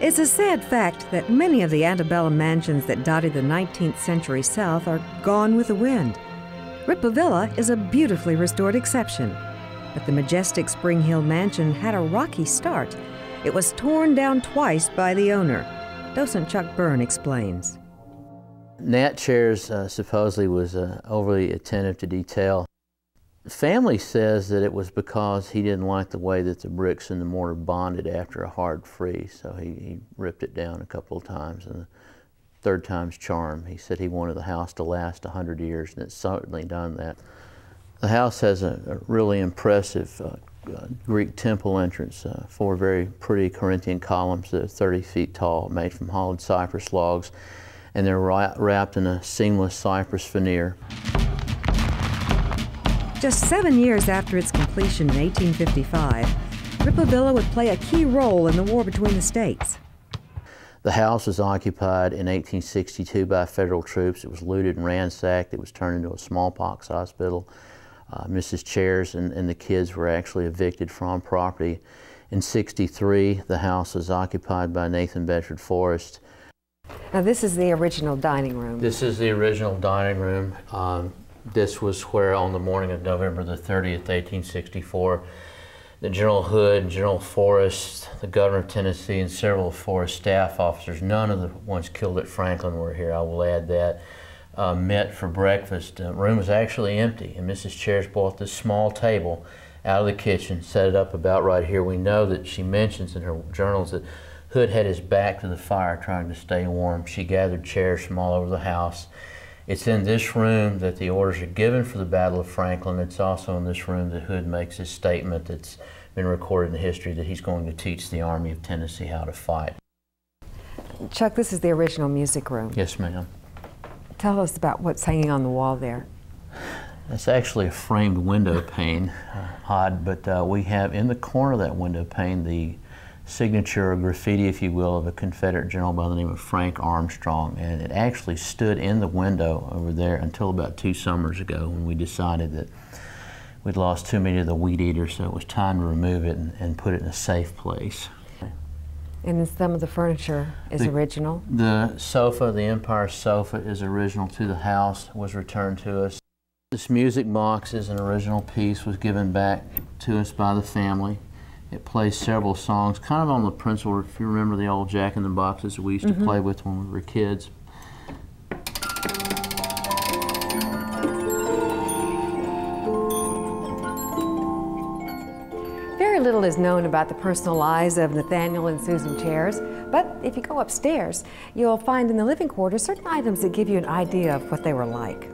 It's a sad fact that many of the antebellum mansions that dotted the 19th century South are gone with the wind. Rippaville is a beautifully restored exception, but the majestic Spring Hill mansion had a rocky start. It was torn down twice by the owner. Docent Chuck Byrne explains. Nat Chairs supposedly was overly attentive to detail. The family says that it was because he didn't like the way that the bricks and the mortar bonded after a hard freeze, so he ripped it down a couple of times, and the third time's charm. He said he wanted the house to last 100 years, and it's certainly done that. The house has a really impressive Greek temple entrance, 4 very pretty Corinthian columns that are 30 feet tall, made from hollowed cypress logs, and they're wrapped in a seamless cypress veneer. Just 7 years after its completion in 1855, Rippaville would play a key role in the war between the states. The house was occupied in 1862 by federal troops. It was looted and ransacked. It was turned into a smallpox hospital. Mrs. Chairs and the kids were actually evicted from property. In '63, the house was occupied by Nathan Bedford Forrest. Now this is the original dining room. This is the original dining room. This was where on the morning of November the 30th, 1864, the General Hood, General Forrest, the Governor of Tennessee, and several of Forrest staff officers, none of the ones killed at Franklin were here, I will add that, met for breakfast. The room was actually empty, and Mrs. Chairs brought this small table out of the kitchen, set it up about right here. We know that she mentions in her journals that Hood had his back to the fire trying to stay warm. She gathered chairs from all over the house. It's in this room that the orders are given for the Battle of Franklin. It's also in this room that Hood makes his statement that's been recorded in history that he's going to teach the Army of Tennessee how to fight. Chuck, this is the original music room. Yes, ma'am. Tell us about what's hanging on the wall there. It's actually a framed window pane, odd, but we have in the corner of that window pane the signature or graffiti, if you will, of a Confederate general by the name of Frank Armstrong, and it actually stood in the window over there until about 2 summers ago when we decided that we'd lost too many of the weed eaters, so it was time to remove it and put it in a safe place. And then some of the furniture is original? The sofa, the Empire sofa, is original to the house, was returned to us. This music box is an original piece, was given back to us by the family. It plays several songs, kind of on the principle, if you remember the old Jack in the Boxes we used to play with when we were kids. Very little is known about the personal lives of Nathaniel and Susan Chairs, but if you go upstairs, you'll find in the living quarters certain items that give you an idea of what they were like.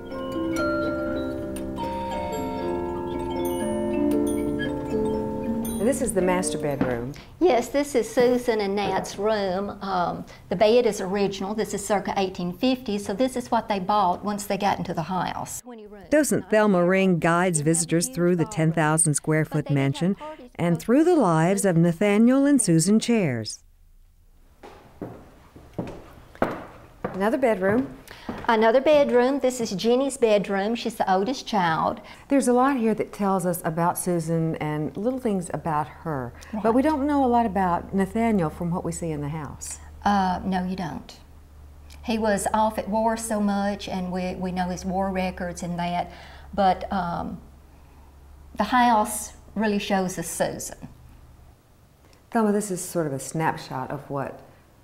This is the master bedroom. Yes, this is Susan and Nat's room. The bed is original. This is circa 1850, so this is what they bought once they got into the house. Docent Thelma Ring guides visitors through the 10,000 square foot mansion and through the lives of Nathaniel and Susan Chairs. Another bedroom. Another bedroom. This is Genies Bedroom. She's the oldest child. There's a lot here that tells us about Susan and little things about her. Right. But we don't know a lot about Nathaniel from what we see in the house. No, you don't. He was off at war so much, and we know his war records and that, but the house really shows us Susan. Thelma, this is sort of a snapshot of what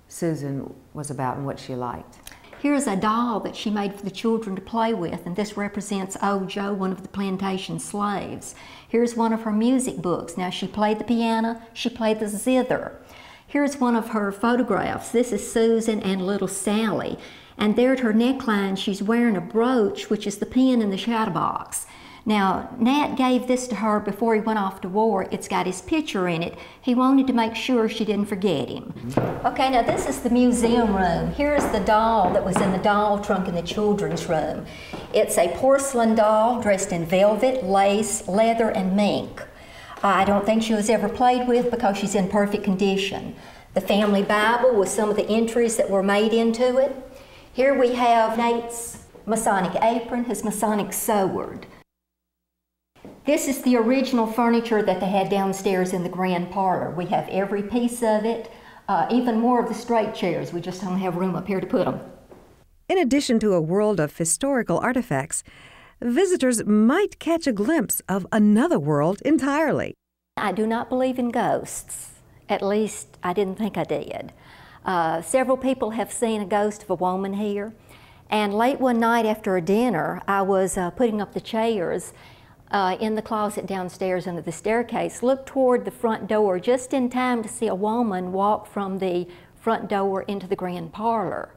Susan was about and what she liked. Here's a doll that she made for the children to play with, and this represents old Joe, one of the plantation slaves. Here's one of her music books. Now, she played the piano, she played the zither. Here's one of her photographs. This is Susan and little Sally. And there at her neckline, she's wearing a brooch, which is the pin in the shadow box. Now, Nat gave this to her before he went off to war. It's got his picture in it. He wanted to make sure she didn't forget him. Okay, now this is the museum room. Here's the doll that was in the doll trunk in the children's room. It's a porcelain doll dressed in velvet, lace, leather, and mink. I don't think she was ever played with because she's in perfect condition. The family Bible with some of the entries that were made into it. Here we have Nate's Masonic apron, his Masonic sword. This is the original furniture that they had downstairs in the grand parlor. We have every piece of it. Even more of the straight chairs. We just don't have room up here to put them. In addition to a world of historical artifacts, visitors might catch a glimpse of another world entirely. I do not believe in ghosts. At least, I didn't think I did. Several people have seen a ghost of a woman here. And late one night after a dinner, I was putting up the chairs in the closet downstairs under the staircase, looked toward the front door just in time to see a woman walk from the front door into the grand parlor.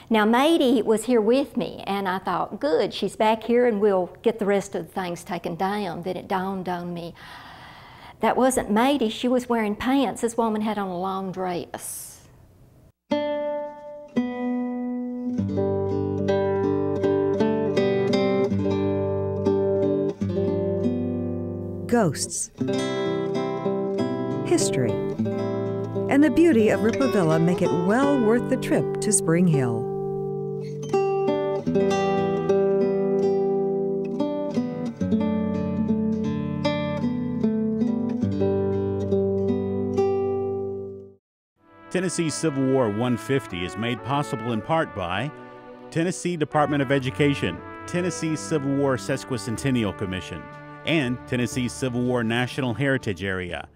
Now, Mady was here with me, and I thought, good, she's back here and we'll get the rest of the things taken down. Then it dawned on me, that wasn't Mady, she was wearing pants. This woman had on a long dress. Ghosts, history, and the beauty of Rippaville make it well worth the trip to Spring Hill. Tennessee Civil War 150 is made possible in part by Tennessee Department of Education, Tennessee Civil War Sesquicentennial Commission, and Tennessee Civil War National Heritage Area.